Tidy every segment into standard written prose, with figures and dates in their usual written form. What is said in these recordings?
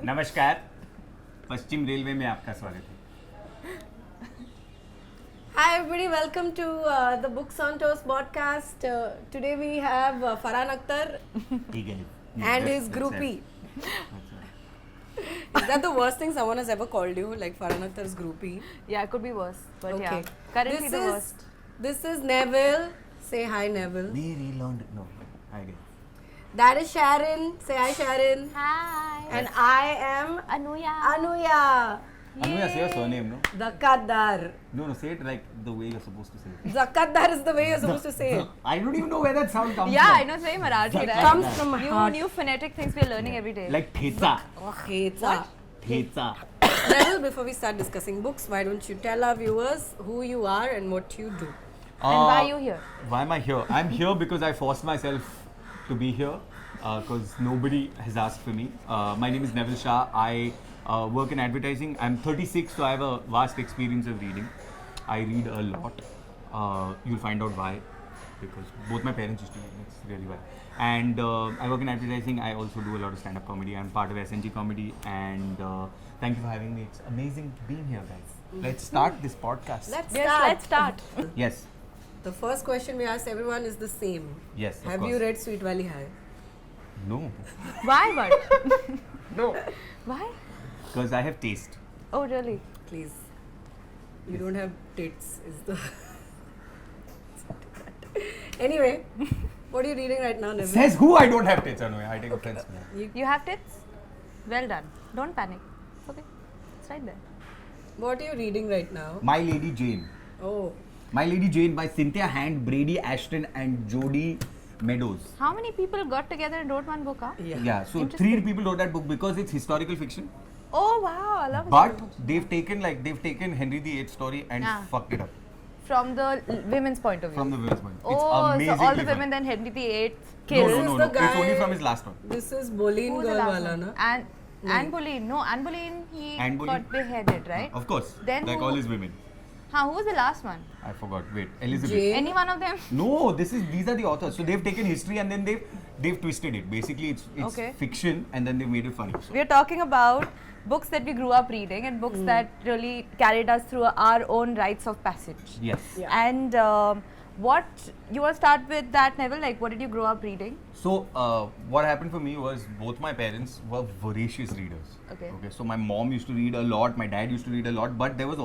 नमस्कार, पश्चिम रेलवे में आपका स्वागत है. Hi everybody, welcome to the Books on Toast podcast. Today we have Farhan Akhtar ठीक है. and his groupie. Is that the worst thing someone has ever called you, like Farhan Akhtar's groupie? Yeah, it could be worse, but Okay. yeah, currently the worst. This is Neville. Say hi, Neville. Very long. No, I get. That is Sharon. Say hi, Sharon. Hi. And I am Anuya. Anuya. Anuya, say your surname, no? Zakaddar. No, say it like the way you're supposed to say it. Zakaddar is the way you're supposed to say it. I don't even know where that sound comes Yeah, from. I know, it's very Marathi, right? Comes from my heart. New phonetic things we're learning every day. Like thecha. Oh, Khetsa. Thecha. Neville, before we start discussing books, why don't you tell our viewers who you are and what you do? And why are you here? Why am I here? I'm here because I forced myself to be here because nobody has asked for me. My name is Neville Shah. I work in advertising. I'm 36, so I have a vast experience of reading. I read a lot. You'll find out why, because both my parents used to read. That's really why. And I work in advertising. I also do a lot of stand-up comedy. I'm part of SNG Comedy. And thank you for having me. It's amazing being here, guys. Let's start this podcast. Let's start. Yes. The first question we ask everyone is the same. Yes, of Have course. you read Sweet Valley High? No. Why, but? No. Why? Because I have taste. Oh, really? Please. You don't have tits is the... Anyway, what are you reading right now, Neville? Says who? I don't have tits. Anuya. I take offense. You have tits? Well done. Don't panic. It's okay. It's right there. What are you reading right now? My Lady Jane. Oh. My Lady Jane by Cynthia Hand, Brodi, Ashton and Jodi, Meadows. How many people got together and wrote one book, huh? Yeah, so 3 people wrote that book because it's historical fiction. Oh, wow. I love But it. they've taken Henry VIII story and fucked it up. From the women's point of view. From the women's point. It's Oh, amazing. so all the women then Henry VIII No, killed. no, This no, is no. the guy- It's only from his last one. This is Boleyn Who was the girl last wala, one? na? Anne Boleyn. No, Anne Boleyn, he Anne Boleyn? got beheaded, right? Of course. Then like who- all his women. Who was the last one? I forgot. Wait. Elizabeth. Jane. Any one of them? No, these are the authors. So they've taken history and then they've twisted it. Basically, it's Okay. fiction and then they've made it funny. So. We are talking about books that we grew up reading and books that really carried us through our own rites of passage. Yes. Yeah. And what you want to start with that, Neville? Like, what did you grow up reading? So what happened for me was both my parents were voracious readers. Okay. So my mom used to read a lot, my dad used to read a lot, but there were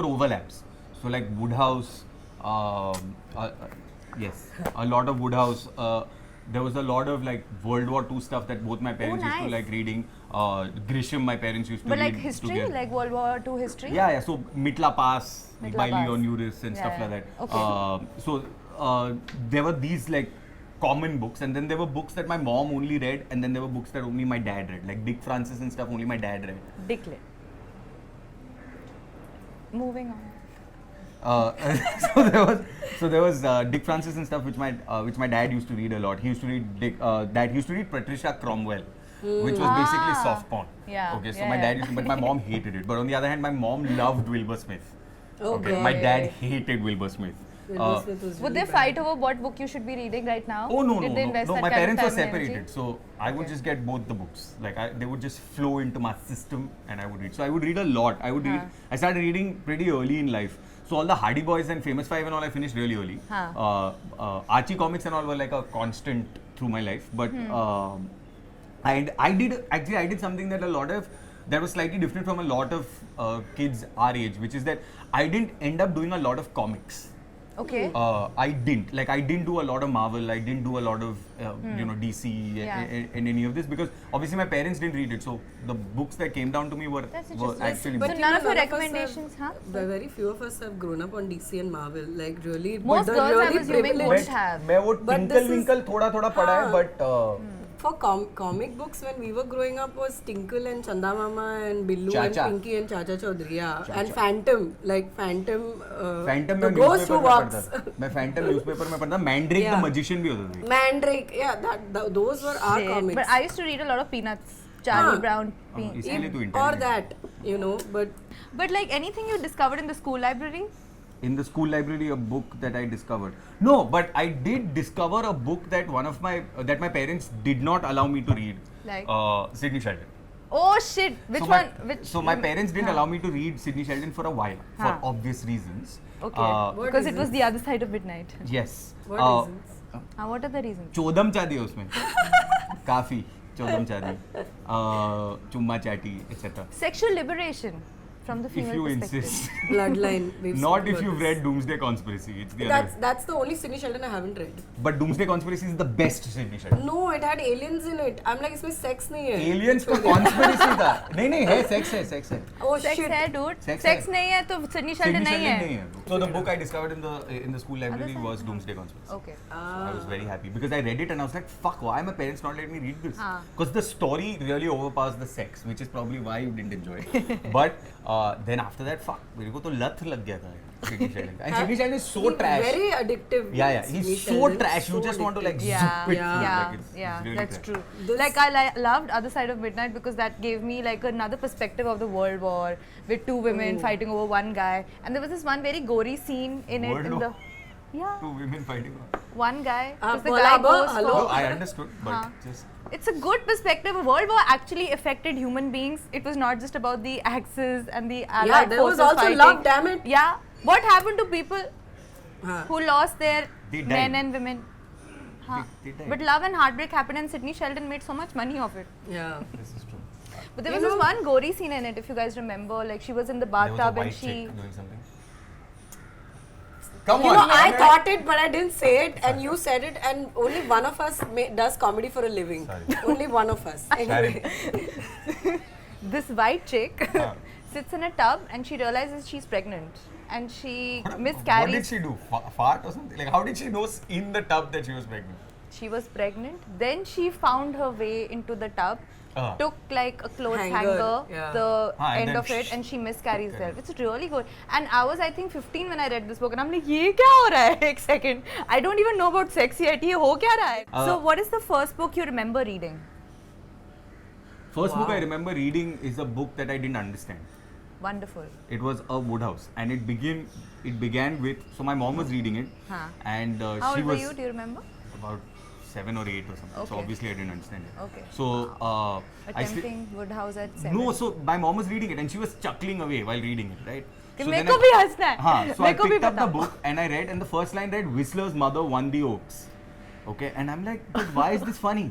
overlaps. So like Wodehouse, yes, a lot of Wodehouse. There was a lot of like World War II stuff that both my parents used to nice. like reading. Grisham, my parents used to But read like history, together. like World War II history? Yeah. So Mitla Pass, Mitla by Pass. Leon Uris and Yeah, stuff yeah. like that. Okay. So there were these like common books, and then there were books that my mom only read, and then there were books that only my dad read, like Dick Francis and stuff. Only my dad read. Declare. Moving on. So there was Dick Francis and stuff which my dad used to read a lot. He used to read Dad used to read Patricia Cromwell, which was basically soft porn. Yeah, Okay, so yeah, my yeah. dad used to, but my mom hated it. But on the other hand, my mom loved Wilbur Smith. Okay. My dad hated Wilbur Smith. Wilbur Smith was Would really they bad. fight over what book you should be reading right now? Oh no, Did no, they no, invest no. that My kind parents of were time and separated, energy? so I would just get both the books. Like they would just flow into my system, and I would read. So I would read a lot. I would read. I started reading pretty early in life. So all the Hardy Boys and Famous Five and all I finished really early. Archie comics and all were like a constant through my life. But and I did something that was slightly different from a lot of kids our age, which is that I didn't end up doing a lot of comics. Okay. I didn't do a lot of Marvel. I didn't do a lot of DC and any of this because obviously my parents didn't read it. So the books that came down to me were interesting. actually But So you none know, of your us recommendations, have- huh? Very few of us have grown up on DC and Marvel. Like really, Most but the girls, I really was assuming, privileged- won't have. मैं वो But Twinkle this is- Winkle थोड़ा पढ़ा है but For comic books, when we were growing up, was Tinkle and Chanda Mama and Billu Chacha. and Pinky and Chacha Chaudhary, yeah. And Phantom, like Phantom. Phantom the में ghost who newspaper में walks. पढ़ता था. मैं Phantom newspaper में पढ़ता था. Mandrake Yeah. the magician भी होता था. Mandrake, yeah. Those were our Shit. comics. But I used to read a lot of Peanuts, Charlie Brown. इसके लिए तू or intelligent. that, but But like anything you discovered in the school library? in the school library a book that I discovered. No, but I did discover a book that that my parents did not allow me to read. Like? Sidney Sheldon. Oh shit! Which one? So my parents didn't allow me to read Sidney Sheldon for a while, for obvious reasons. Okay. Because it was the other side of midnight. Yes. What reasons? What are the reasons? चौदम चादी है उसमें काफी चौदम चादी चुम्मा चाटी etc. Sexual liberation from the If female you perspective. insist. Bloodline. we've Not spoken if about you've this. read Doomsday Conspiracy. It's the other. That's the only Sidney Sheldon I haven't read. But Doomsday Conspiracy is the best Sidney Sheldon. No, it had aliens in it. I'm like, इसमें sex नहीं है. Aliens का conspiracy था. नहीं है sex है. Oh Sex shit. है, dude. Sex Sex है. नहीं है तो Sidney Sheldon Sidney नहीं Sheldon है. So the book I discovered in the school library side? was Doomsday Conspiracy. Okay. I was very happy because I read it and I was like, fuck, why my parents not letting me read this? हाँ. Because the story really overpassed the sex, which is probably why you didn't enjoy it. But then after that, fuck, मेरे को तो लत लग गया था Sidney Sheldon का. And Sidney Sheldon is so He's trash. Very addictive. Yeah, Sidney he's so Sheldon. trash. You So just want to like addictive. zip it Yeah, through. yeah, Like, it's yeah, really that's trash. true. This- Like I loved Other Side of Midnight because that gave me like another perspective of the World War with two women fighting over one guy, and there was this one very gory scene in it. World In War? the Two women fighting. one guy, Ah, 'cause the guy Palaba, goes hello? No, for. I understood, but just. It's a good perspective. World War actually affected human beings. It was not just about the Axis and the Allied Yeah, there was forces also fighting. love, damn it. Yeah. What happened to people Huh. who lost their They men died. and women? Huh. They died. But love and heartbreak happened, and Sidney Sheldon made so much money of it. Yeah. This is true. But there You was this know- one gory scene in it, if you guys remember. Like she was in the There was a bathtub and white she. chick doing something. Come You on. know, I man. thought it, but I didn't say it, and you said it, and only one of us does comedy for a living. Sorry. Only one of us. Anyway. This white chick Huh. sits in a tub and she realizes she's pregnant and she What did miscarries. she do? Fart or something? Like, how did she know in the tub that she was pregnant? She was pregnant. Then she found her way into the tub, took like a clothes hanger, yeah. the And end then of it, and she miscarries there. Correct. It's really good. And I was, I think, 15 when I read this book, and I'm like, ये क्या हो रहा है? एक second. I don't even know about sex yet. ये हो क्या रहा है? So, what is the first book you remember reading? First book Wow. I remember reading is a book that I didn't understand. Wonderful. It was a Wodehouse, and it began with. So my mom was reading it, Huh. and How she old were was you? Do you remember? about 7 or 8 or something. So Okay. obviously I didn't understand it. Okay. So Attempting Woodhouse at 7. no, so my mom was reading it, and she was chuckling away while reading it, right? कि So मेरे then को I- भी हंसना है. हाँ, so I मेरे को भी picked up the बताओ. book and I read, and the first line read, Whistler's mother won the Oaks. Okay, and I'm like, but why is this funny?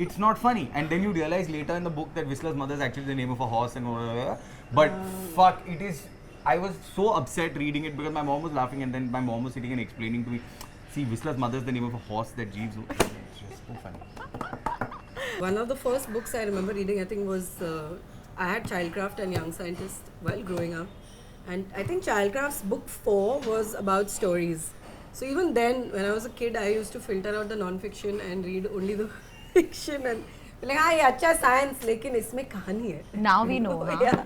It's not funny. And then you realize later in the book that Whistler's mother is actually the name of a horse and whatever. But fuck, it is. I was so upset reading it because my mom was laughing, and then my mom was sitting and explaining to me, see, Whistler's mother is the name of a horse that Jeeves. It's just so funny. One of the first books I remember reading, I think, was I had Childcraft and Young Scientist while growing up. And I think Childcraft's book 4 was about stories. So even then, when I was a kid, I used to filter out the non-fiction and read only the fiction and be like, हाँ ये अच्छा science, लेकिन इसमें कहानी है. Now we know, huh? Yeah.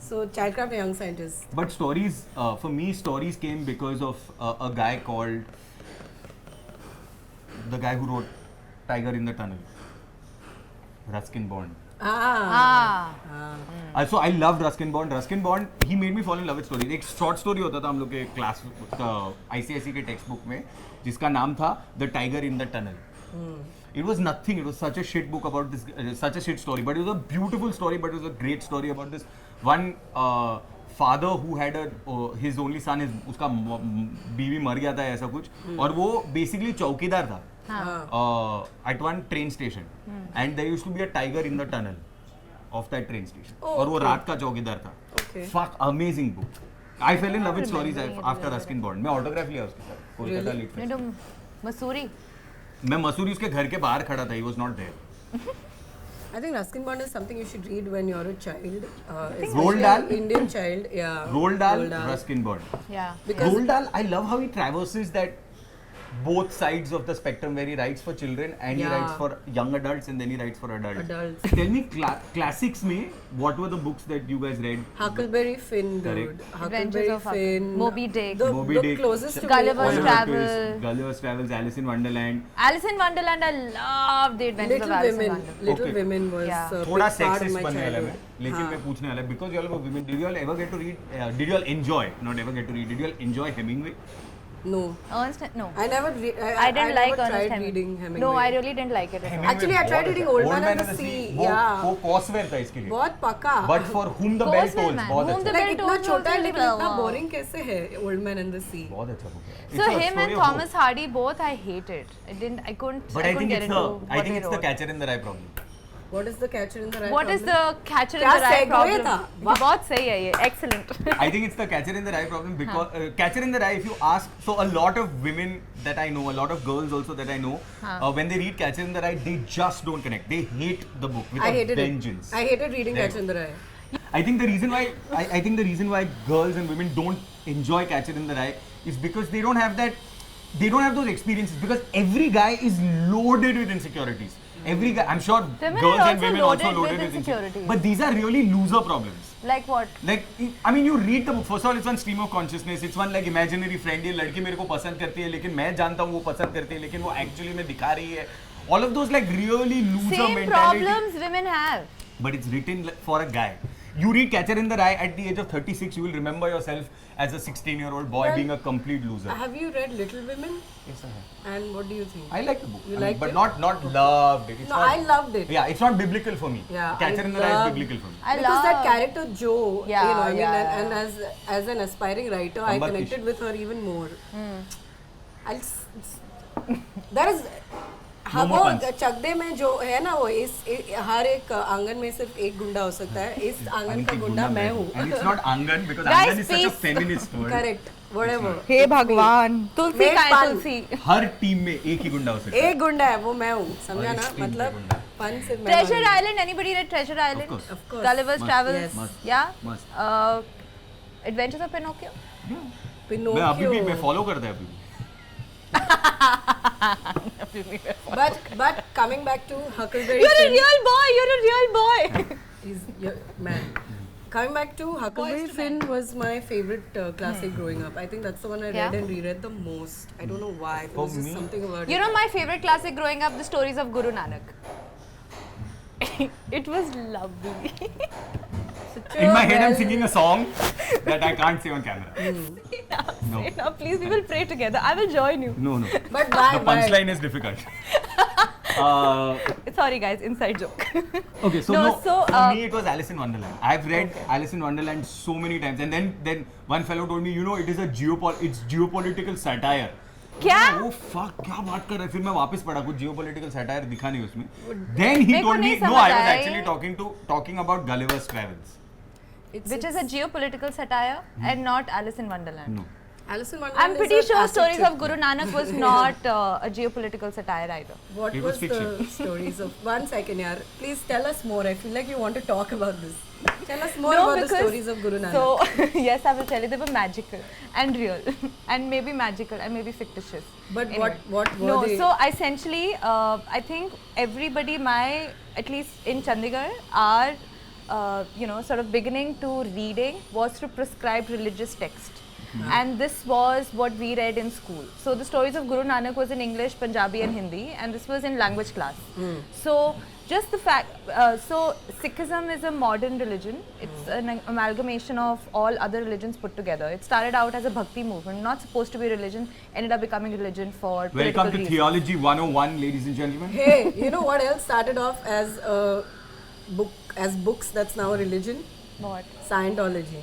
So Childcraft and Young Scientist. But stories, for me, stories came because of a guy called the guy who wrote Tiger in the Tunnel, Ruskin Bond. So I loved Ruskin Bond. Ruskin Bond, he made me fall in love with stories. एक short story होता था हम लोग के class ICSE के text book में जिसका नाम था The Tiger in the Tunnel. It was nothing. It was such a shit book about this, such a shit story. But it was a beautiful story. But it was a great story about this one father who had his only son. उसका बीवी मर गया था ऐसा कुछ. और वो basically चौकीदार था. At one train station, and there used to be a tiger in the tunnel of that train station. और वो रात का चौकीदार था. Okay. Fuck, amazing book. I fell in love with stories after Ruskin Bond. मैं autograph लिया उसके साथ Kolkata lit You know, Masuri. मैं मसूरी उसके घर के बाहर खड़ा था. He was not there. I think Ruskin Bond is something you should read when you're a child. Roald Especially Dahl? an Indian child. Yeah. Roald Dahl, Ruskin Bond. Yeah. Because Roald Dahl, I love how he traverses that both sides of the spectrum where he writes for children and he writes for young adults and then he writes for adults. Tell me, classics mein, what were the books that you guys read? Huckleberry Finn, dude. Huckleberry Finn. Moby Dick. The closest to Gulliver's Travels. Gulliver's Travels, Alice in Wonderland. Alice in Wonderland, I loved the Adventures of Alice in Wonderland. Little Women was a big थोड़ा part of sexist my बनने वाला childhood. है लेकिन मैं पूछने वाला because you all were women, did you all ever get to read, did you all enjoy, not ever get to read, did you all enjoy Hemingway? No. Ernest, no. I never I didn't like never Ernest tried reading Hemingway. No, I really didn't like it at all. Actually, I tried reading Old Man and the Sea. Yeah. वो courseware था इसके लिए. बहुत पक्का. But for Whom the Bell Courseware, Tolls, man. बहुत Whom the अच्छा. Bell Like इतना Tolls छोटा है was लेकिन really इतना well. boring कैसे है Old Man and the Sea. बहुत अच्छा book है. So him and Thomas Hardy both I hated. I couldn't But I think get it's into the what I think they it's the wrote. Catcher in the Rye problem. What is the Catcher in the Rye What is problem? the Catcher in क्या the Rye segue problem? था? बहुत सही है ये, excellent. I think it's the Catcher in the Rye problem because Catcher in the Rye, if you ask, so a lot of women that I know, a lot of girls also that I know, when they read Catcher in the Rye, they just don't connect. They hate the book with I a hated vengeance. it. I hated reading There. Catcher in the Rye. I think the reason why I think the reason why girls and women don't enjoy Catcher in the Rye is because they don't have those experiences, because every guy is loaded with insecurities. Every guy, I'm sure Women girls are and also women loaded also loaded with with insecurities. insecurities. But these are really loser problems. Like what? Like, I mean, you read the book. First of all, it's one stream of consciousness. It's one like imaginary friend. ये लड़की मेरे को पसंद करती है, लेकिन मैं जानता हूँ वो पसंद करती है, लेकिन वो actually में दिखा रही है. All of those like really loser Same mentality. problems women have. But it's written for a guy. You read Catcher in the Rye at the age of 36, you will remember yourself as a 16-year-old boy Well, being a complete loser. Have you read Little Women? Yes, I have. And what do you think? I like the book. You I mean, liked but it? not loved it. It's No, not, I loved it. Yeah, it's not biblical for me. Yeah, Catcher I in the Rye is loved- biblical for me. I Because love that character Jo, Yeah, you know, I mean, yeah. and as an aspiring writer, I Ambar connected Kish. with her even more. That is, हाँ No वो more puns. चकदे में जो है ना वो इस हर एक आंगन में सिर्फ एक गुंडा हो सकता है. इस आंगन का गुंडा मैं हूँ. And it's not Angan because Guys, Angan is such a please. feminist word. Correct. Whatever. हे भगवान, तुलसी Make का है fun. तुलसी. हर टीम में एक ही गुंडा हो सकता है. एक गुंडा है वो मैं हूँ. समझा और ना? एक team मतलब का गुंडा. फन सिर्फ मैं Treasure मांगी. Island. Anybody read Treasure Island? Of course. Gulliver's Must. Travels. Yes. Must. Yeah. Must. Adventures of Pinocchio. मैं अभी भी मैं Pinocchio. फॉलो करता है अभी भी. But coming back to Huckleberry You're a Finn. real boy. You're a real boy. He's man. Coming back to Huckleberry Finn was my favorite classic growing up. I think that's the one I read Yeah. and reread the most. I don't know why. There For was just me- something about You it. know my favorite classic growing up, the stories of Guru Nanak. It was lovely. In my head, I'm singing a song that I can't say on camera. No. Now, please, we will pray together. I will join you. No. But why? The punchline is difficult. Sorry, guys, inside joke. Okay, so No, no, so, for me it was Alice in Wonderland. I've read Alice in Wonderland so many times, and then one fellow told me, you know, it is it's geopolitical satire. क्या? Oh fuck, क्या बात कर रहा है? फिर मैं वापस पढ़ा कुछ geopolitical satire दिखा नहीं उसमें. Then he मेरे को told me, नहीं no, समझ I was आया actually talking about Gulliver's Travels. Which is a geopolitical satire and not Alice in Wonderland. No. Alice in Wonderland I'm is pretty an sure acid Stories trip. of Guru Nanak was not a geopolitical satire either. What It was was the fiction. stories of? One second, yaar. Please tell us more. I feel like you want to talk about this. Tell us more No, about the because- stories of Guru Nanak. So, yes, I will tell you, they were magical and real and maybe magical and maybe fictitious. But Anyway. what were No, they? so essentially, I think everybody, at least in Chandigarh, are, sort of beginning to reading was through prescribed religious text. And this was what we read in school. So the stories of Guru Nanak was in English, Punjabi and Hindi, and this was in language class. So just the fact, so Sikhism is a modern religion. It's an amalgamation of all other religions put together. It started out as a bhakti movement, not supposed to be a religion, ended up becoming a religion for political Welcome to reasons. Theology 101, ladies and gentlemen. Hey, you know what else started off as a book, as books that's now a religion? What? Scientology.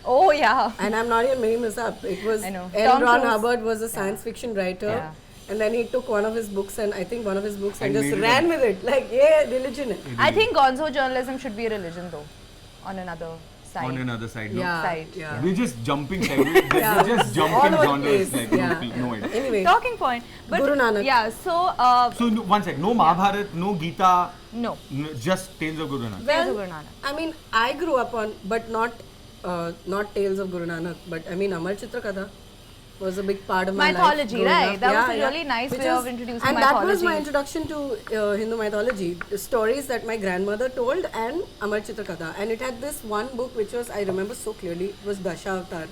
Oh yeah. And I'm not even making this up. It was I know. L. Tom Ron Cruise. Hubbard was a science fiction writer. Yeah. And then he took one of his books and I think one of his books and And just made it ran a- with it. Like, yeah, religion. I think gonzo journalism should be a religion though, on another side. On another side, no? Yeah. Side. Yeah. We're just jumping segues. Yeah. We're just All jumping over the genres place. like Yeah. no idea. Anyway, Talking point. But Guru Nanak. Yeah, so So one sec, no Mahabharat, no Gita, no. just Tales of Guru Nanak. Tales of well, Guru Nanak. I mean, I grew up on, but not Tales of Guru Nanak, but I mean, Amar Chitra Katha. was a big part of my Mythology, life. growing right? up. That was a really nice Which way of is- introducing and mythology. that was my introduction to Hindu mythology. The stories that my grandmother told and Amar Chitrakatha. And it had this one book which was, I remember so clearly, it was Dashavatar.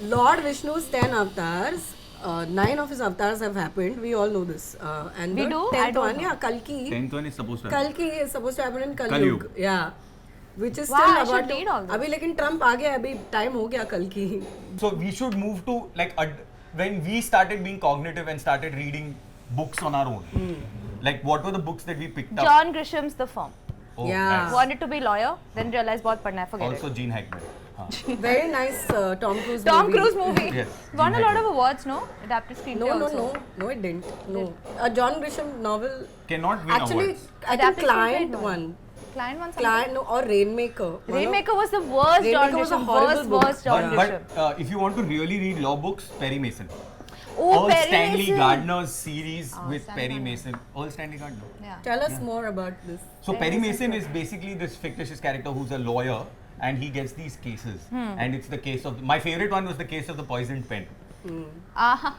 Lord Vishnu's 10 avatars, 9 of his avatars have happened. We all know this. And We the do? 10th I don't one, know. yeah, Kalki. 10th one is supposed to happen. Kalki is supposed to happen in Kali Kali Yug. Yeah. Which is Wow, still I about should read all this. अभी लेकिन Trump आ गया अभी time हो गया कल की So we should move to like when we started being cognitive and started reading books on our own. Like what were the books that we picked up? John Grisham's The Firm. Oh, Yeah. nice. Wanted to be lawyer, then realized बहुत पढ़ना है, forget Also it. Gene Hackman. very nice Tom Cruise Tom movie. Cruise movie. Yes, Won a Gene lot of Hackman. awards, no? Adapted screenplay No, no, also. no, it didn't. No, a John Grisham novel. Cannot win Actually, awards. I think Adapted Client screenplay, no. won. Client won something. Client, no, or Rainmaker. Rainmaker was the worst John Rainmaker was a Grisham. horrible book. Worst John Grisham. But if you want to really read law books, Perry Mason. Oh, Earl Perry Stanley Mason. Gardner's series Oh, with Stanley Perry Gardner. Mason. Earl Stanley Gardner. Yeah. Tell us more about this. So Perry Perry Mason Mason is basically this fictitious character who's a lawyer and he gets these cases. And it's the case of, my favorite one was the case of the poisoned pen. Uh-huh.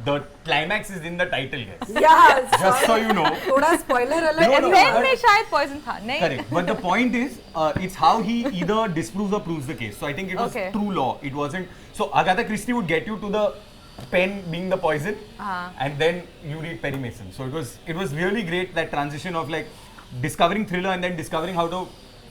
The climax is in the title, guys. Yeah, Just so you know. थोड़ा spoiler alert. No, no, Pen में शायद poison था, नहीं? Correct. But the point is, it's how he either disproves or proves the case. So I think it was Okay. true law. It wasn't. So Agatha Christie would get you to the pen being the poison, and then you read Perry Mason. So it was really great, that transition of like discovering thriller and then discovering how to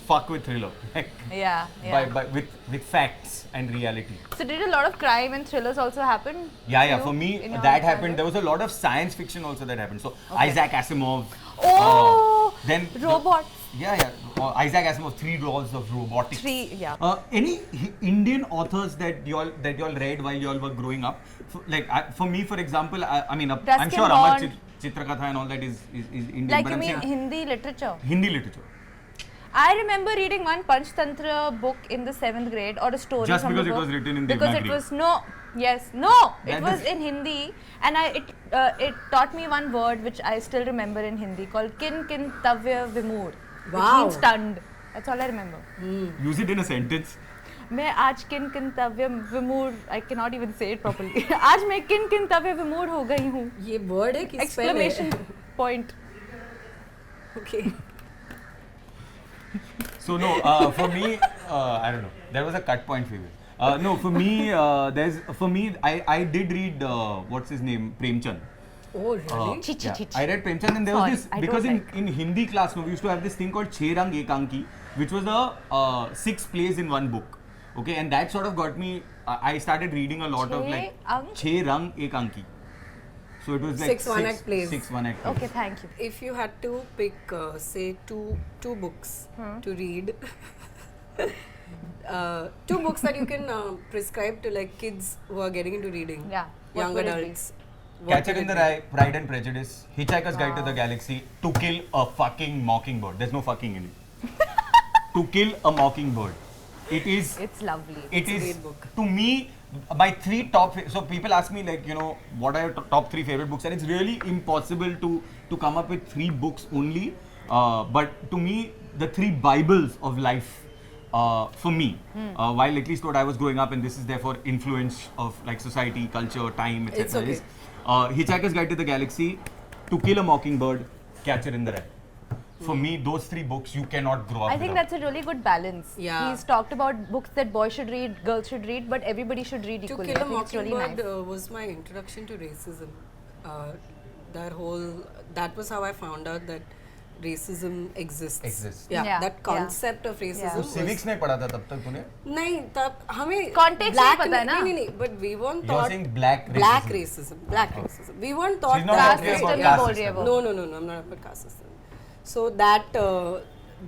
fuck with thriller, like, Yeah, yeah. with facts and reality. So did a lot of crime and thrillers also happen? Yeah. you For me, in your that happened. childhood? There was a lot of science fiction also that happened. So Isaac Asimov. Oh, Then robot. Isaac Asimov, 3 Laws of Robotics. 3, yeah. Any Indian authors that y'all read while y'all were growing up? For me, for example, I mean, I'm Ruskin sure Amar Bond. Chitrakatha and all that is Indian. Like but you I'm mean saying Hindi literature? Hindi literature. I remember reading one Panchtantra book in the 7th grade, or a story Just from because the it book. was written in Because it Devanagari. was it That was is- in Hindi, and it taught me one word which I still remember in Hindi called kin kin tavya vimur, which Wow. means stunned. That's all I remember. Use it in a sentence. मैं आज किन किन तव्य विमूढ़ I cannot even say it properly. आज मैं किन किन तव्य विमूढ़ हो गई हूँ. ये word है कि Exclamation point. Okay. So no, for me, I don't know. There was a cut point for you. No, for me, I did read what's his name, Premchand. Oh really? Chi, chi, chi, chi. I read Premchand, and there Sorry, was this, I because don't in Hindi class, we used to have this thing called Chhe Rang Ek Anki, which was a 6 plays in one book. Okay, and that sort of got me. I started reading a lot of Chhe like Ang? Chhe Rang Ek Anki. So it was like 6 one-act plays. 6 one-act plays. Okay, thank you. If you had to pick, say, two books to read, 2 books that you can prescribe to like kids who are getting into reading, Yeah. What young would it be? adults. what Catcher would in it the be? Rye, Pride and Prejudice, Hitchhiker's Guide to the Galaxy, To Kill a Fucking Mockingbird. There's no fucking in it. To Kill a Mockingbird. It is. It's lovely. It a is great book. to me my 3 top. So people ask me like, what are your top 3 favorite books, and it's really impossible to come up with 3 books only. But to me, the 3 Bibles of life. For me, while at least what I was growing up, and this is therefore influence of like society, culture, time, etc. It's okay. is Hitchhiker's Guide to the Galaxy, To Kill a Mockingbird, Catcher in the Rye. For me, those 3 books you cannot grow up I think without. that's a really good balance. Yeah. He's talked about books that boys should read, girls should read, but everybody should read To equally. Kill a I think it's really Mockingbird nice. was my introduction to racism. That was how I found out that racism exists. Yeah, Yeah, that yeah. concept of racism. Yeah. तो was- civics नहीं पढ़ा था तब तक तूने? नहीं तब हमें Context black नहीं पता है ना? नहीं but we weren't You're taught saying black racism. Black racism. We weren't taught She's not that. talking about system caste बोल रही है system. वो. No, I'm not about caste system. So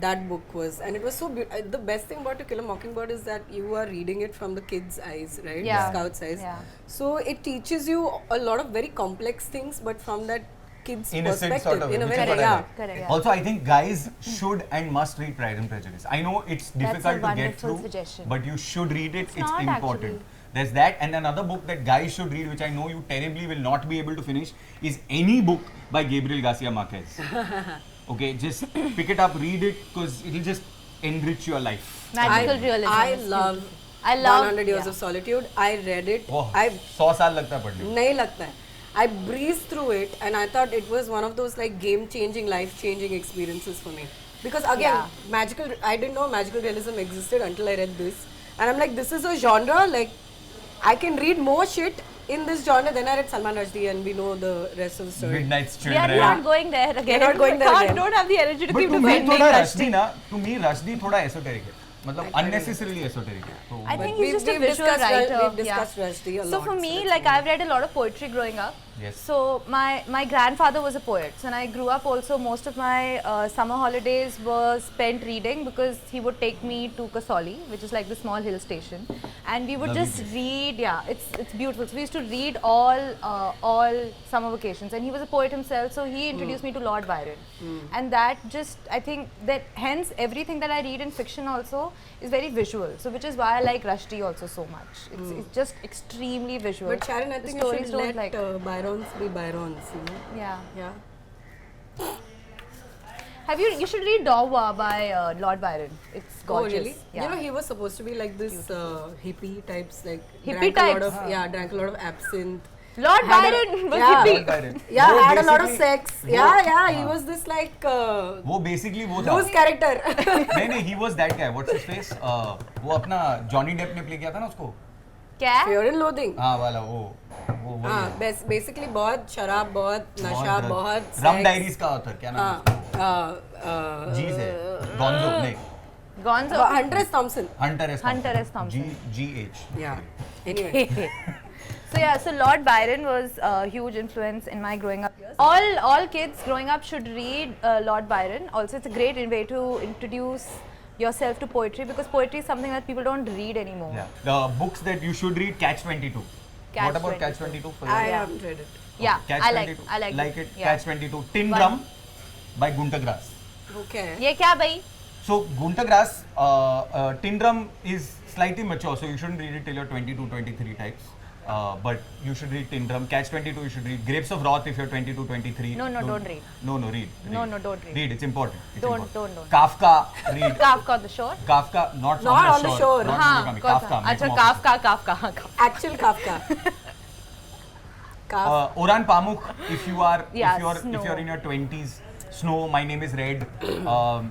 that book was, and it was so beautiful. The best thing about To Kill a Mockingbird is that you are reading it from the kid's eyes, right? Yeah. The scout's eyes. Yeah. So it teaches you a lot of very complex things, but from that kid's Innocent perspective. sort of way, in a which way, is what I yeah. like. Correct, yeah. Also, I think guys should and must read Pride and Prejudice. I know it's That's a difficult to get wonderful through, suggestion. but you should read it. It's not important. actually. There's that, and another book that guys should read, which I know you terribly will not be able to finish, is any book by Gabriel Garcia Marquez. Okay, just pick it up, read it, because it'll just enrich your life. Magical realism. I is love I love 100 Years of Solitude. I read it. I 100 साल लगता है पढ़ने. नहीं लगता है. I breezed through it and I thought it was one of those like game-changing, life-changing experiences for me. Because again, I didn't know magical realism existed until I read this. And I'm like, this is a genre, like, I can read more shit in this genre. Then I read Salman Rushdie and we know the rest of the story. Midnight's We Children. are not going there again. We're not going there again. Don't have the energy to But keep to me defending थोड़ा Rushdie. Rushdie ना, to me Rushdie थोड़ा esoteric है. मतलब unnecessarily esoteric है. तो I think But he's just a we've visual discussed writer. We've discussed Rushdie a lot. So for me, that's like fine. I've read a lot of poetry growing up. Yes. So my grandfather was a poet, so and I grew up also. Most of my summer holidays were spent reading because he would take me to Kasauli, which is like the small hill station, and we would Lovely just place. read. Yeah, it's beautiful. So we used to read all summer vacations, and he was a poet himself, so he introduced me to Lord Byron, and that just I think that hence everything that I read in fiction also is very visual. So which is why I like Rushdie also so much. It's just extremely visual. But Sharon, I The think you stories should don't let like. Byrons be Byrons, you know? Yeah. Yeah. Have you should read Dawa by Lord Byron. It's gorgeous. Oh, really? Yeah. You know, he was supposed to be like this hippie types, like Hippie drank a lot types? of drank a lot of absinthe. Lord had a- Byron was yeah. hippie. Lord Byron. Yeah, वो had a lot of basically- sex. वो- Yeah, he हाँ. was this like वो basically वो था. loose character. नहीं, he was that guy. What's his face? वो अपना Johnny Depp ने play किया था ना उसको. क्या? Fear and Loathing. हाँ वाला वो वही हाँ, है. basically बहुत शराब, बहुत नशा, drug. बहुत Rum sex. Diaries का author क्या नाम है? Jeeves है. Gonzo नहीं. Gonzo. Hunter S. Thompson. Hunter S. Hunter S. Thompson. G.H. Yeah. Anyway. So yeah, so Lord Byron was a huge influence in my growing up years. All kids growing up should read Lord Byron. Also, it's a great way to introduce yourself to poetry because poetry is something that people don't read anymore. Yeah. The books that you should read, Catch 22. Catch What about 22? Catch 22 for you? I Yeah. haven't read it. Yeah, Catch I 22. like it. Yeah. Catch 22. Tin One. Drum by Gunter Grass. Okay. ये क्या भाई? So Gunter Grass, Tin Drum is slightly mature, so you shouldn't read it till you're 22, 23 types. But you should read Tin Drum. Catch 22 you should read. Grapes of Wrath if you're 22, 23. No, don't read. No, read. No, don't read. Read, it's important. It's Don't. important. Kafka, read. Kafka on the shore. Kafka, not on the shore. Not हाँ, on the कौन सा? Kafka. अच्छा Metamorphosis. Kafka. Actual Kafka. Oran Pamuk, if you are Yeah, if Snow. you're in your 20s, Snow, My Name is Red.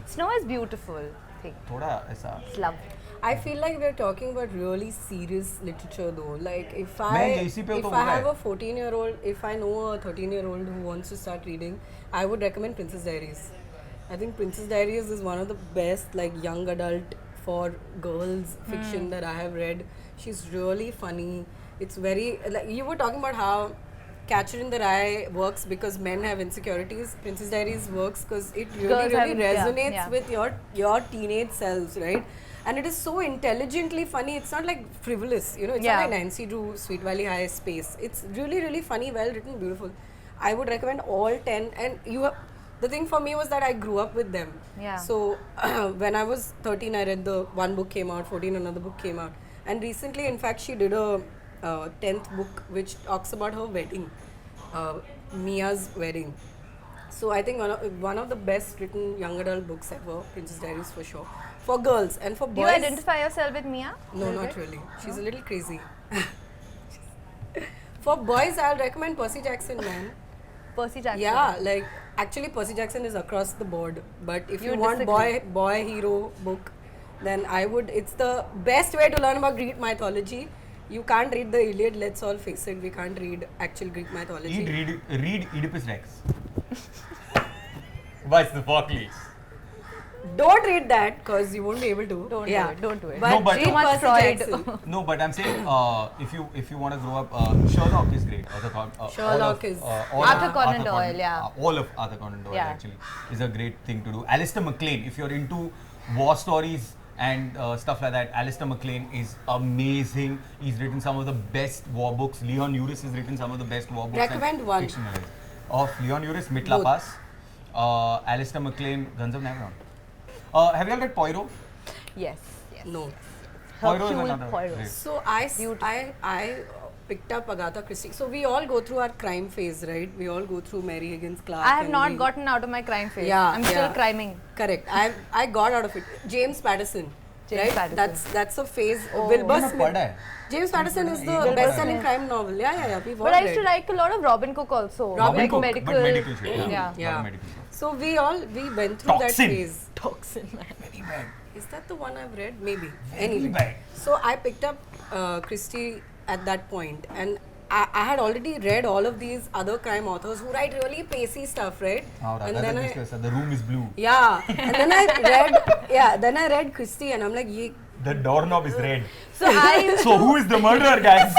Snow is beautiful. Thing. थोड़ा ऐसा. It's lovely. I feel like we're talking about really serious literature though. Like if I मैं इसी पे if तो I बोल रहा have है. a 14-year-old, if I know a 13-year-old who wants to start reading, I would recommend Princess Diaries. I think Princess Diaries is one of the best like young adult for girls fiction that I have read. She's really funny. It's very like you were talking about how Catcher in the Rye works because men have insecurities. Princess Diaries works because it Girls really have- resonates yeah. with your teenage selves, right? And it is so intelligently funny. It's not like frivolous, you know. It's Yeah. not like Nancy Drew, Sweet Valley High Space. It's really, really funny, well written, beautiful. I would recommend all 10. And the thing for me was that I grew up with them. Yeah. So when I was 13, I read one book came out. 14, another book came out. And recently, in fact, she did a 10th book which talks about her wedding, Mia's wedding. So I think one of the best written young adult books ever, Princess Diaries for sure. For girls and for boys. Do you identify yourself with Mia? No, not really. She's a little crazy. For boys, I'll recommend Percy Jackson, man. Percy Jackson. Yeah, like actually Percy Jackson is across the board. But if you You want disagree. boy hero book, then I would. It's the best way to learn about Greek mythology. You can't read the Iliad. Let's all face it. We can't read actual Greek mythology. Read Oedipus Rex. by Sophocles. Don't read that because you won't be able to. Don't do it. But No, but- read Too much Percy Freud. Jackson. No, but I'm saying if you want to grow up, Sherlock is great. Sherlock is- Arthur Conan Doyle, yeah. All of Arthur Conan Doyle Yeah. actually is a great thing to do. Alistair MacLean, if you're into war stories and stuff like that, Alistair MacLean is amazing. He's written some of the best war books. Leon Uris has written some of the best war books. Recommend one. Fictionalized. Of Leon Uris, Mitla Both. Pass. Alistair MacLean, Guns of Navarone. Have you all read Poirot? Yes. No. Poirot is Hercule another Poirot. great. So I picked up Agatha Christie. So we all go through our crime phase, right? We all go through Mary Higgins Clark. I have and not we- gotten out of my crime phase. Yeah, I'm still yeah. criming. Correct. I got out of it. James Patterson. James right? Patterson. That's a phase. Oh. Wilbur मैंने पढ़ा Smith. है. James Patterson is the Wilbur best-selling Smith. crime novel. Yeah. We've all But I used to read. like a lot of Robin Cook also. Robin like Cook, medical. but medical shit. Yeah. Lot of Yeah. medical stuff. So we went through that Toxin. phase. Toxin, man. Very bad. Is that the one I've read? Maybe. Very Anyway. bad. So I picked up Christie at that point, and I had already read all of these other crime authors who write really pacey stuff, right? And then the room is blue. Yeah, and then I read Christie, and I'm like, ye. The doorknob is red. So I used So who is the murderer, guys?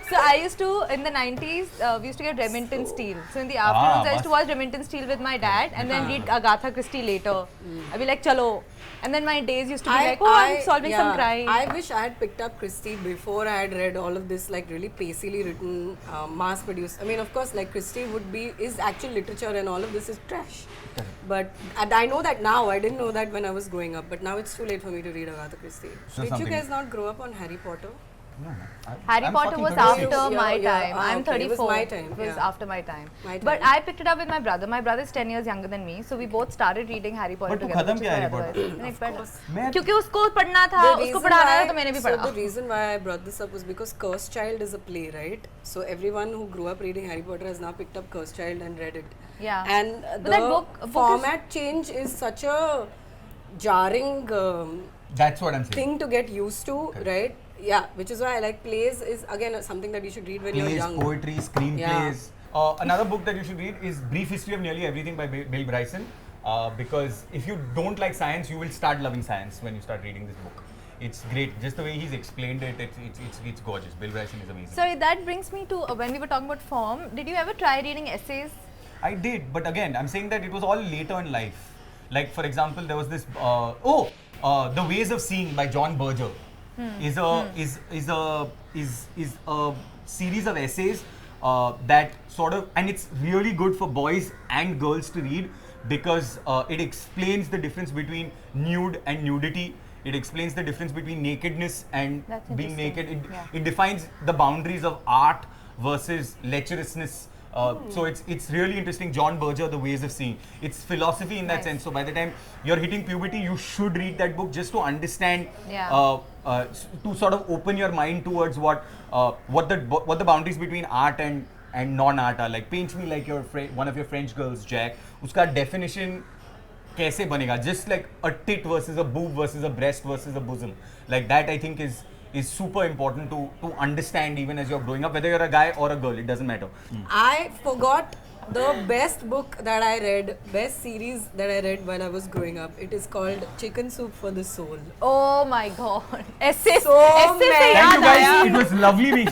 So I used to, in the 90s, we used to get Remington Steel. So in the afternoons, I used to watch Remington Steel with my dad and then read Agatha Christie later. I'd be like, chalo. And then my days used to be I'm solving some crime. I wish I had picked up Christie before I had read all of this like really pacily written, mass-produced. I mean, of course, like Christie is actual literature and all of this is trash. But I know that now. I didn't know that when I was growing up. But now it's too late for me to read Agatha Christie. So Did you guys not grow up on Harry Potter? No. Harry Potter was after my time. I'm 34. It was my time. It was after my time. But I picked it up with my brother. My brother is 10 years younger than me. So we both started reading Harry Potter But together. खत्म क्या Harry Potter? Of course. क्योंकि उसको पढ़ना था, उसको पढ़ाना था तो मैंने भी पढ़ा. So the reason why I brought this up was because Cursed Child is a play, right? So everyone who grew up reading Harry Potter has now picked up Cursed Child and read it. Yeah. And that book format change is such a jarring That's what I'm saying. thing to get used to, right? Yeah, which is why I like plays is again something that you should read when you're young. Poetry, screenplays. Another book that you should read is Brief History of Nearly Everything by Bill Bryson. Because if you don't like science, you will start loving science when you start reading this book. It's great. Just the way he's explained it, it's gorgeous. Bill Bryson is amazing. Sorry, that brings me to when we were talking about form. Did you ever try reading essays? I did, but again, I'm saying that it was all later in life. Like for example, there was this The Ways of Seeing by John Berger. Is a series of essays that sort of, and it's really good for boys and girls to read because it explains the difference between nude and nudity. It explains the difference between nakedness and being naked. It defines the boundaries of art versus lecherousness. So it's really interesting. John Berger, The Ways of Seeing. It's philosophy in that sense. So by the time you're hitting puberty, you should read that book just to understand, to sort of open your mind towards what the boundaries between art and non-art are. Like, paint me like one of your French girls, Jack. Uska definition kaise banega? Just like a tit versus a boob versus a breast versus a bosom. Like that, I think is super important to understand even as you're growing up, whether you're a guy or a girl, it doesn't matter. I forgot the best book that I read, best series that I read while I was growing up. It is called Chicken Soup for the Soul. Oh my god. Essays. So many. Thank you guys, it was lovely me.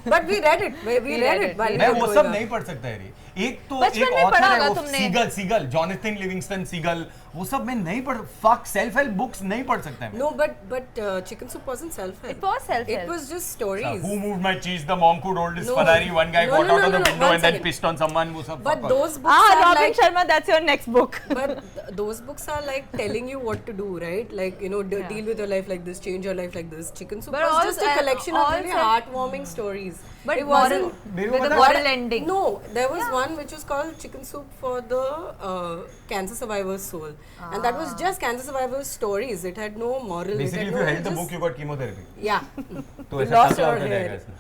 But we read it. We read it while we मैं were वो growing सब up. नहीं पढ़ सकता है रे. एक बचपन में author पढ़ा है होगा वो तुमने. सीगल, जॉनथन लिविंगस्टन सीगल, वो सब मैं नहीं पढ़, fuck self help books नहीं पढ़ सकता है. No, but Chicken Soup wasn't self-help. It was self-help. It was just stories. Who moved my cheese? The monk who rolled his No. Ferrari. One guy got out of the window One and then second. pissed on someone. वो सब. But fuck those books are Robin like, Sharma, that's your next book. but those books are like telling you what to do, right? Like, deal with your life like this, change your life like this. Chicken Soup But was all just a collection of really self- heartwarming stories. But it moral, wasn't. with a moral ending. No, there was one which was called Chicken Soup for the Cancer Survivor's Soul. And that was just cancer survivors' stories. It had no moral. Basically, it if had you no, held the book, you got chemotherapy. Yeah. तो You ऐसा lost टकला your होता hair. जाएगा इसमें.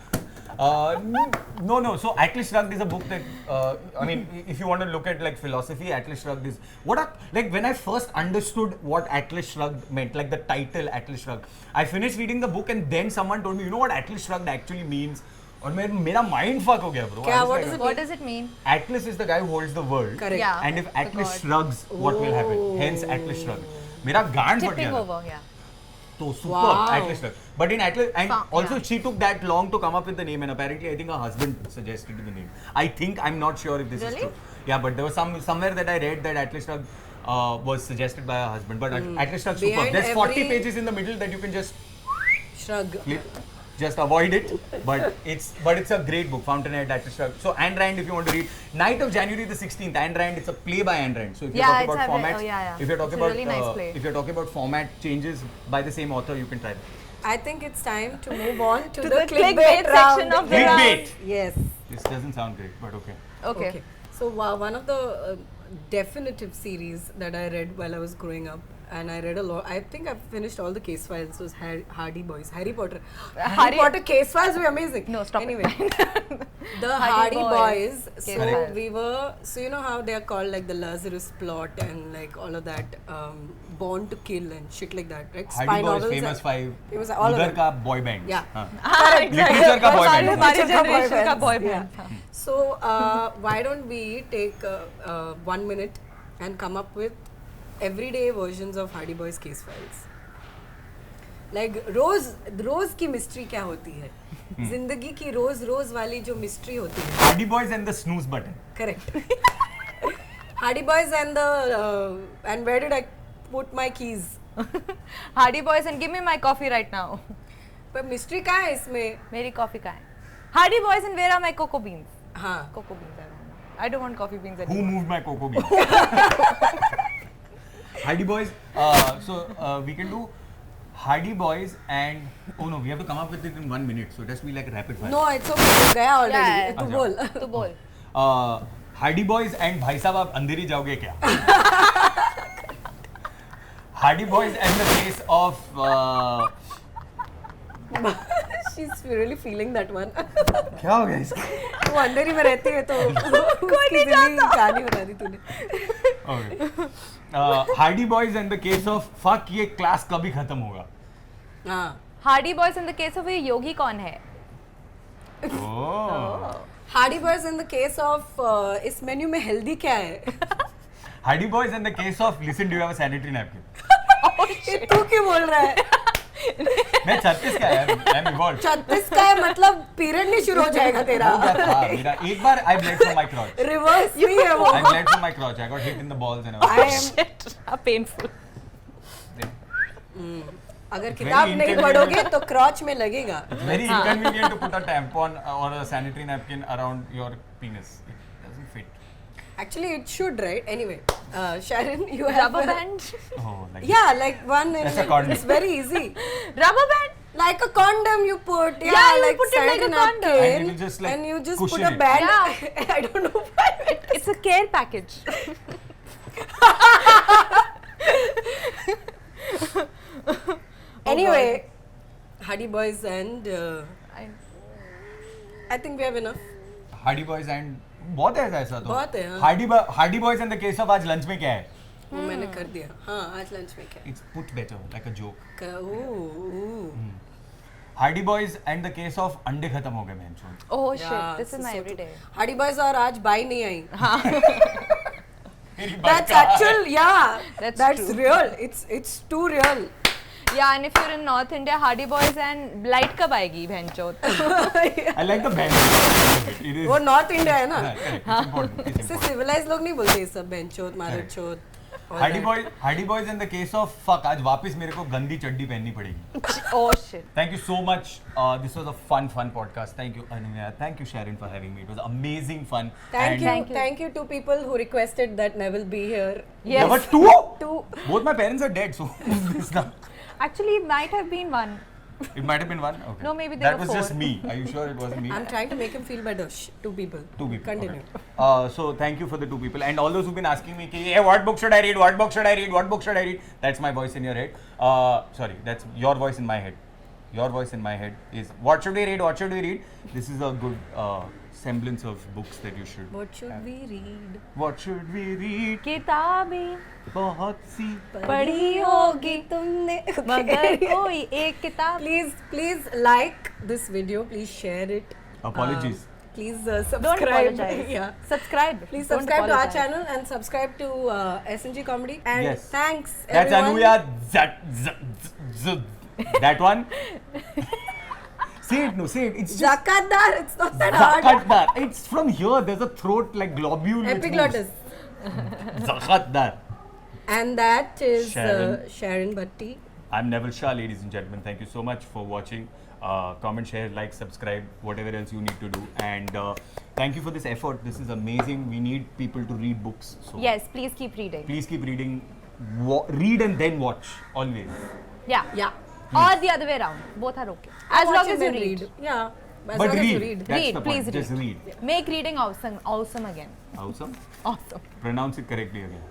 No. So Atlas Shrugged is a book that, I mean, if you want to look at like philosophy, Atlas Shrugged is like when I first understood what Atlas Shrugged meant, like the title Atlas Shrugged. I finished reading the book and then someone told me, you know what Atlas Shrugged actually means? और मेरा mind fuck हो गया bro. क्या, What does it mean? Atlas is the guy who holds the world. Correct. Yeah. And if Atlas god. shrugs, what will happen? Hence Atlas Shrugged. मेरा गांड फट Tipping गया था. over, yeah. So super Wow. Atlas Shrugged. But in Atlas, and also yeah. she took that long to come up with the name, and apparently I think her husband suggested the name. I think, I'm not sure if this is Really? true. Yeah, but there was somewhere that I read that Atlas Shrugged was suggested by her husband. But Atlas Shrugged super. Behind There's 40 every- pages in the middle that you can just Shrug. flip. Just avoid it, but it's a great book. Fountainhead, Atlas Shrugged. So Ayn Rand, if you want to read, Night of January the 16th. Ayn Rand, it's a play by Ayn Rand. So if you're Yeah, talking it's about a- formats, oh, yeah. if you're talking It's a about really nice play. if you're talking about format changes by the same author, you can try that. I think it's time to move on to, To the the clickbait clickbait round. section of the Clickbait. Yes. This doesn't sound great, but okay. Okay. So one of the definitive series that I read while I was growing up, and I read a lot. I think I've finished all the case files. So Hardy Boys, Harry Potter. Harry Harry- Potter case files were amazing. No, stop Anyway, the Hardy Hardy Boys Boys. case So files. we were. So you know how they are called like the Lazarus plot and like all of that. Born to Kill and shit like that, right? Hardy Boys, novels famous and- five. Famous all of उधर them. का boy band. Yeah. Literature का boy band. हमारे Literature का boy generation का bands, boy yeah. band. So why don't we take 1 minute and come up with everyday versions of Hardy Boys case files? Like रोज की mystery क्या होती है? जिंदगी की रोज वाली जो mystery होती है. Hardy Boys and the snooze button. Correct. Hardy Boys and where did I put my keys? Hardy Boys and give me my coffee right now. पर mystery कहाँ है इसमें? मेरी coffee कहाँ है? Hardy Boys and where are my cocoa beans? हाँ. Cocoa beans I don't want coffee beans Who anymore. moved my cocoa bean? Hardy Boys. We can do Hardy Boys and no, we have to come up with it in 1 minute. So it has to be like rapid fire. No, it's okay. हो गया already. Yeah. तू बोल. तू बोल. Hardy Boys and भाई साहब आप अंधेरी जाओगे क्या? Hardy Boys and the case of She's really feeling that one. क्या हो गया इसका? वो अंधेरी में रहती है तो उसकी जिंदगी की कहानी बता दी तूने. Okay. Hardy Boys and the case of fuck ये क्लास कभी खत्म होगा? हाँ. Hardy Boys in the case of ये योगी कौन है? Oh. Hardy Boys in the case of इस मेन्यू में हेल्दी क्या है? Hardy Boys and the case of listen, do you have a sanitary napkin? ये तू क्यों बोल रहा है? मैं 36 का है, I'm evolved. 36 का है मतलब पीरियड नहीं शुरू हो जाएगा तेरा. हो गया था मेरा एक बार I bled from my crotch. Reverse नहीं है वो. I bled from my crotch. I got hit in the balls and I I was. am. Shit, painful. अगर किताब नहीं inconvenient. पढ़ोगे तो क्रॉच में लगेगा. Very inconvenient to put a tampon or a sanitary napkin around your penis. It doesn't fit. Actually, it should, right? Anyway, Sharon, you have Rubber a- band? Oh, like Yeah, like one. That's a condom. It's very easy. Rubber band? Like a condom you put. Yeah, you like put it like a sanitary condom. napkin, And it'll just, like, and you just cushion put a it. band. Yeah. I don't know why. It's a care package. Anyway, Hardy Boys and I- I think we have enough. Hardy Boys and बहुत है ऐसा तो. बहुत है, हाँ. Hardy Boys and the case of आज lunch में क्या है? वो मैंने कर दिया. हाँ, आज लंच में क्या? It's put better like a joke. Ooh. Hardy Boys and the case of अंडे खत्म हो गए मैं सोच. Oh Yeah, shit, this is so my true. everyday. Hardy Boys और आज बाई नहीं आई. मेरी बात That's का- actual, yeah. That's true. real. It's too real. Yeah, and if you're in North India, Hardy Boys and light कब आएगी भैंचोद? I like the band. It is. वो north India है ना. Yeah, correct. It's important. It's इससे important. Civilised लोग नहीं बोलते ये सब बेंचोद मारचोद. Hardy Boys and the case of fuck आज वापस मेरे को गंदी चड्डी पहननी पड़ेगी. Oh shit. Thank you so much. This was a fun podcast. Thank you, Anuya. Thank you, Sharon, for having me. It was amazing fun. Thank And you. Thank you to people who requested that Neville be here. Yes. There were two. Two. Both my parents are dead, so who's this now? Actually, it might have been one. It might have been one. Okay. No, maybe there that were was just four. me. Are you sure it wasn't me? I'm trying to make him feel better. Shh, two people. Two people. Continue. Okay. So thank you for the two people and all those who've been asking me, ki, hey, what book should I read? What book should I read? What book should I read? That's my voice in your head. Sorry, that's your voice in my head. Your voice in my head is what should we read? What should we read? This is a good semblance of books that you should. What should we read? What should we read? किताबें बहुत सी. पढ़ी होगी तुमने. मगर कोई एक किताब. Please like this video. Please share it. Apologies. Please Don't subscribe. apologize. Yeah. Subscribe. Please Don't subscribe to our apologize. channel and subscribe to SNG Comedy. And Yes. thanks That's everyone. Anuya. That one. Say it, no, say it. It's just. Zakatdar. It's not that hard. Zakatdar. It's from here. There's a throat like globule. which Epiglottis. moves. Zakatdar. And that is Sharon. Sharon Bhatti. I'm Neville Shah, ladies and gentlemen. Thank you so much for watching. Comment, share, like, subscribe, whatever else you need to do. And thank you for this effort. This is amazing. We need people to read books. So Yes, please keep reading. please keep reading. Read and then watch. Always. Yeah. Yeah. Or the other way around. Both are okay. As Watch long and as you then read. Yeah. As But long as you read. read. That's Read, the point. please Just read. read. Make reading awesome again. Awesome. Awesome. Pronounce it correctly again.